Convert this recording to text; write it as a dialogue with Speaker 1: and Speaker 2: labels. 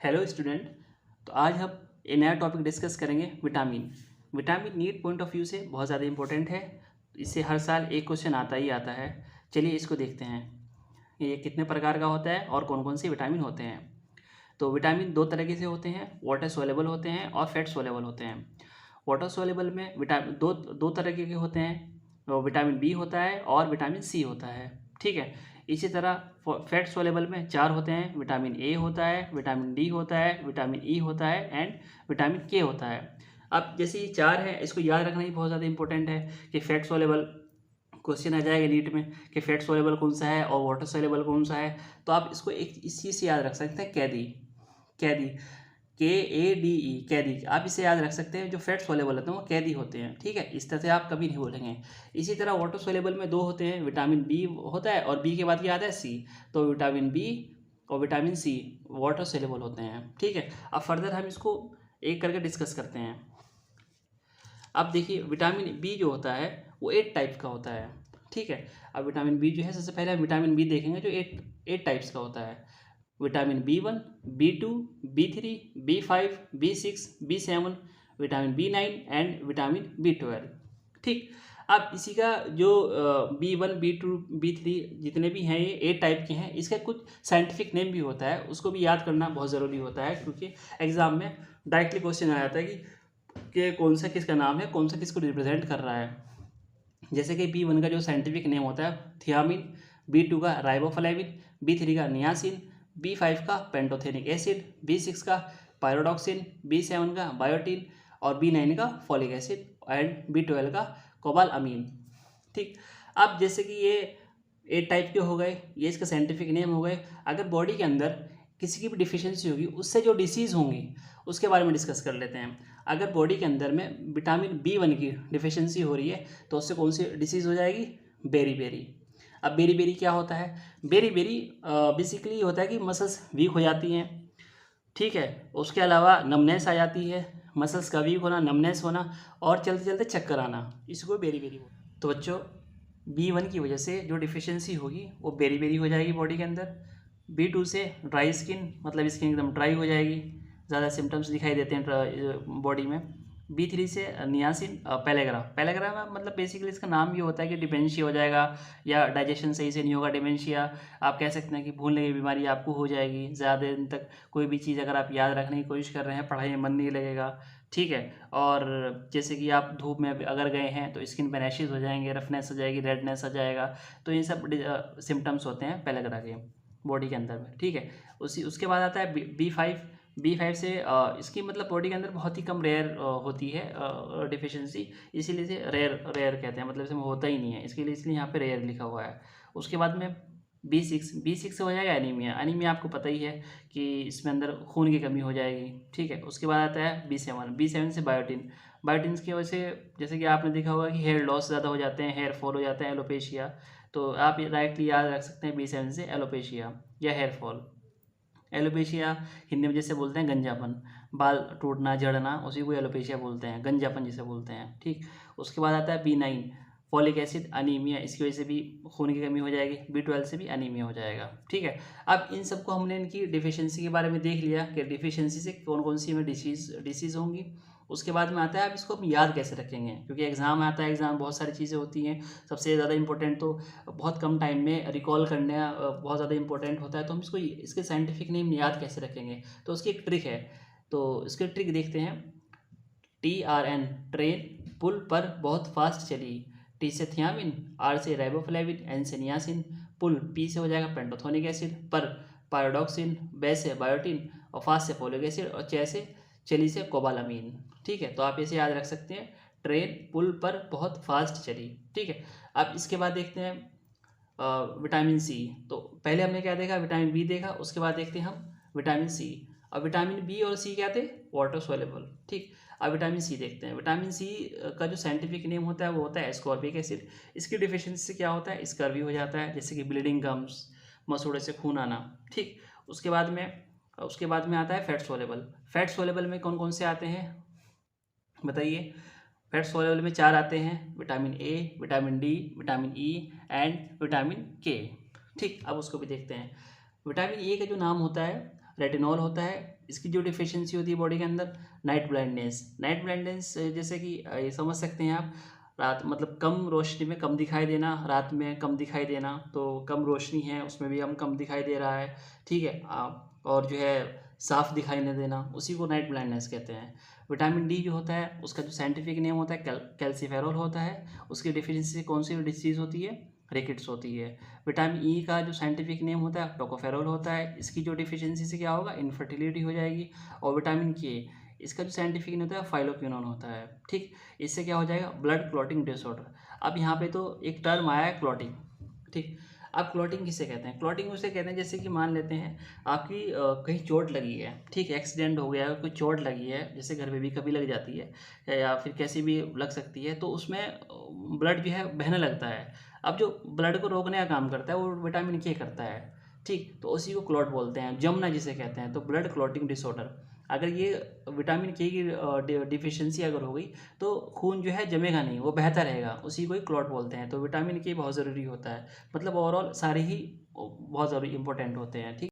Speaker 1: Hello student. तो आज हम एक नया टॉपिक डिस्कस करेंगे vitamin. Vitamin NEET point of view से बहुत ज़्यादा इंपॉर्टेंट है। इससे हर साल एक क्वेश्चन आता ही आता है। चलिए इसको देखते हैं, ये कितने प्रकार का होता है और कौन कौन से विटामिन होते हैं। तो विटामिन दो तरीके से होते हैं, वाटर सोलेबल होते हैं और फैट सोलेबल होते हैं। वाटर सोलेबल में विटामिन दो दो तरीके के होते हैं, विटामिन बी होता है और विटामिन सी होता है। ठीक है। इसी तरह फैट सोलेबल में चार होते हैं, विटामिन ए होता है, विटामिन डी होता है, विटामिन ई होता है एंड विटामिन के होता है। अब जैसे ये चार है, इसको याद रखना ही बहुत ज़्यादा इंपॉर्टेंट है कि फैट सोलेबल क्वेश्चन आ जाएगा नीट में कि फैट सोलेबल कौन सा है और वाटर सोलेबल कौन सा है। तो आप इसको एक इस चीज़ से याद रख सकते हैं, कैदी। कैदी, KADE, कैदी। आप इसे याद रख सकते हैं, जो फैट सोलेबल होते हैं वो कैदी होते हैं। ठीक है, इस तरह से आप कभी नहीं बोलेंगे। इसी तरह वाटर सोलेबल में दो होते हैं, विटामिन बी होता है और बी के बाद क्या आता है, सी। तो विटामिन बी और विटामिन सी वाटर सोलेबल होते हैं। ठीक है, अब फर्दर हम इसको एक करके डिस्कस करते हैं। अब देखिए, विटामिन बी जो होता है वो 8 टाइप का होता है। ठीक है, अब विटामिन बी जो है, सबसे पहले हम विटामिन बी देखेंगे जो एट टाइप्स का होता है। Vitamin B1, B2, B3, B5, B6, B7, vitamin B9 and vitamin B12। ठीक। अब इसी का जो B1, B2, B3 जितने भी हैं, ये 8 टाइप के हैं। इसका कुछ साइंटिफिक नेम भी होता है, उसको भी याद करना बहुत ज़रूरी होता है, क्योंकि एग्जाम में डायरेक्टली क्वेश्चन आ जाता है कि कौन सा किसका नाम है, कौन सा किसको रिप्रेजेंट कर रहा है। जैसे कि B1 का जो साइंटिफिक नेम होता है थियामिन, B2 का राइबोफ्लेविन, B3 का नियासिन, B5 का पेंटोथेनिक एसिड, B6 का पायरोडॉक्सिन, B7 का बायोटिन और B9 का फॉलिक एसिड एंड B12 का कोबाल अमीन। ठीक। अब जैसे कि ये 8 टाइप के हो गए, ये इसका साइंटिफिक नेम हो गए। अगर बॉडी के अंदर किसी की भी डिफिशियंसी होगी, उससे जो डिसीज़ होंगी उसके बारे में डिस्कस कर लेते हैं। अगर बॉडी के अंदर में विटामिन B1 की डिफिशियंसी हो रही है तो उससे कौन सी डिसीज़ हो जाएगी, बेरी। अब बेरी क्या होता है, बेरी बेसिकली होता है कि मसल्स वीक हो जाती हैं। ठीक है, उसके अलावा नमनेस आ जाती है, मसल्स का वीक होना, नमनेस होना और चलते चलते चक्कर आना, इसको बेरी। तो बच्चों, B1 की वजह से जो डिफिशियंसी होगी वो बेरी हो जाएगी बॉडी के अंदर। B2 से ड्राई स्किन, मतलब स्किन एकदम ड्राई हो जाएगी, ज़्यादा सिम्टम्स दिखाई देते हैं बॉडी में। B3 से नियासिन, पैलेग्रा में मतलब बेसिकली इसका नाम ये होता है कि डिमेंशिया हो जाएगा, या डाइजेशन सही से नहीं होगा, डिमेंशिया। आप कह सकते हैं कि भूलने की बीमारी आपको हो जाएगी। ज़्यादा दिन तक कोई भी चीज़ अगर आप याद रखने की कोशिश कर रहे हैं, पढ़ाई में मन नहीं लगेगा। ठीक है, और जैसे कि आप धूप में अगर गए हैं तो स्किन पे रैशेज हो जाएंगे, रफनेस हो जाएगी, रेडनेस आ जाएगा। तो ये सब सिम्टम्स होते हैं पैलेग्रा के बॉडी के अंदर में। ठीक है, उसके बाद आता है B5 से इसकी मतलब बॉडी के अंदर बहुत ही कम रेयर होती है डिफिशियंसी, इसीलिए इसे रेयर कहते हैं, मतलब इसमें होता ही नहीं है, इसके लिए इसलिए यहाँ पे रेयर लिखा हुआ है। उसके बाद में B6 से हो जाएगा एनीमिया आपको पता ही है कि इसमें अंदर खून की कमी हो जाएगी। ठीक है, उसके बाद आता है B7 से बायोटिन की वजह से, जैसे कि आपने देखा होगा कि हेयर लॉस ज़्यादा हो जाते हैं, हेयर फॉल हो जाता है, एलोपेशिया। तो आप डायरेक्टली याद रख सकते हैं B7 से एलोपेशिया या हेयर फॉल। एलोपेशिया हिंदी में जैसे बोलते हैं गंजापन, बाल टूटना, झड़ना, उसी को एलोपेशिया बोलते हैं, गंजापन जिसे बोलते हैं। ठीक। उसके बाद आता है B9, फॉलिक एसिड, अनीमिया, इसकी वजह से भी खून की कमी हो जाएगी। B12 से भी अनीमिया हो जाएगा। ठीक है, अब इन सबको हमने इनकी डिफिशियंसी के बारे में देख लिया कि डिफिशियंसी से कौन कौन सी हमें डिसीज़ होंगी। उसके बाद में आता है अब इसको हम याद कैसे रखेंगे, क्योंकि एग्ज़ाम आता है, एग्ज़ाम बहुत सारी चीज़ें होती हैं। सबसे ज़्यादा इंपॉर्टेंट तो बहुत कम टाइम में रिकॉल करना बहुत ज़्यादा इंपॉर्टेंट होता है। तो हम इसके साइंटिफिक नेम याद कैसे रखेंगे, तो उसकी एक ट्रिक है। तो इसकी ट्रिक देखते हैं। TRN, ट्रेन पुल पर बहुत फास्ट चली। T से थियामिन, R से राइबोफ्लेविन, N से नियासिन, पुल P से हो जाएगा पेंटोथेनिक एसिड, पर पायरोडॉक्सिन, बै से बायोटिन और फास्ट से फोलिक एसिड और चे से चली से कोबालामीन। ठीक है, तो आप इसे याद रख सकते हैं, ट्रेन पुल पर बहुत फास्ट चली। ठीक है, अब इसके बाद देखते हैं विटामिन सी। तो पहले हमने क्या देखा, विटामिन बी देखा, उसके बाद देखते हैं हम विटामिन सी। अब विटामिन बी और सी क्या थे, वाटर सोलेबल। ठीक। अब विटामिन सी देखते हैं। विटामिन सी का जो साइंटिफिक नेम होता है वो होता है एस्कॉर्बिक एसिड। इसकी डिफिशियंसी से क्या होता है, स्कर्वी हो जाता है, जैसे कि ब्लीडिंग गम्स, मसूड़े से खून आना। ठीक। उसके बाद में आता है फैट सोलेबल। फैट सोलेबल में कौन कौन से आते हैं बताइए। फैट सोलेबल में चार आते हैं, vitamin A, vitamin D, vitamin E and vitamin के। ठीक, अब उसको भी देखते हैं। विटामिन ए का जो नाम होता है रेटिनॉल होता है, इसकी जो डिफिशियंसी होती है बॉडी के अंदर, नाइट ब्लाइंडनेस। नाइट ब्लाइंडनेस जैसे कि ये समझ सकते हैं आप, रात मतलब कम रोशनी में कम दिखाई देना, रात में कम दिखाई देना, तो कम रोशनी है उसमें भी हम कम दिखाई दे रहा है, ठीक है। और जो है साफ दिखाई नहीं देना, उसी को नाइट ब्लाइंडनेस कहते हैं। विटामिन डी जो होता है उसका जो साइंटिफिक नेम होता है कैल्सीफेरॉल होता है। उसकी डिफिशियंसी से कौन सी डिसीज़ होती है, रिकेट्स होती है। विटामिन ई का जो साइंटिफिक नेम होता है टोकोफेरॉल होता है। इसकी जो डिफिशियंसी से क्या होगा, इनफर्टिलिटी हो जाएगी। और विटामिन के, इसका जो साइंटिफिक नेम होता है फाइलोक्विनोन होता है, ठीक। इससे क्या हो जाएगा, ब्लड क्लॉटिंग डिसऑर्डर। अब यहाँ पे तो एक टर्म आया है क्लॉटिंग, ठीक। अब क्लॉटिंग किसे कहते हैं, क्लॉटिंग उसे कहते हैं जैसे कि मान लेते हैं आपकी कहीं चोट लगी है, ठीक, एक्सीडेंट हो गया है, कोई चोट लगी है, जैसे घर में भी कभी लग जाती है या फिर कैसी भी लग सकती है, तो उसमें ब्लड जो है बहने लगता है। अब जो ब्लड को रोकने का काम करता है वो विटामिन के करता है, ठीक। तो उसी को क्लॉट बोलते हैं, जमना जिसे कहते हैं, तो ब्लड क्लॉटिंग डिसऑर्डर। अगर ये विटामिन के की डिफिशियंसी अगर हो गई तो खून जो है जमेगा नहीं, वो बहता रहेगा, उसी को ही क्लॉट बोलते हैं। तो विटामिन के बहुत ज़रूरी होता है, मतलब ओवरऑल सारे ही बहुत ज़रूरी इंपॉर्टेंट होते हैं, ठीक।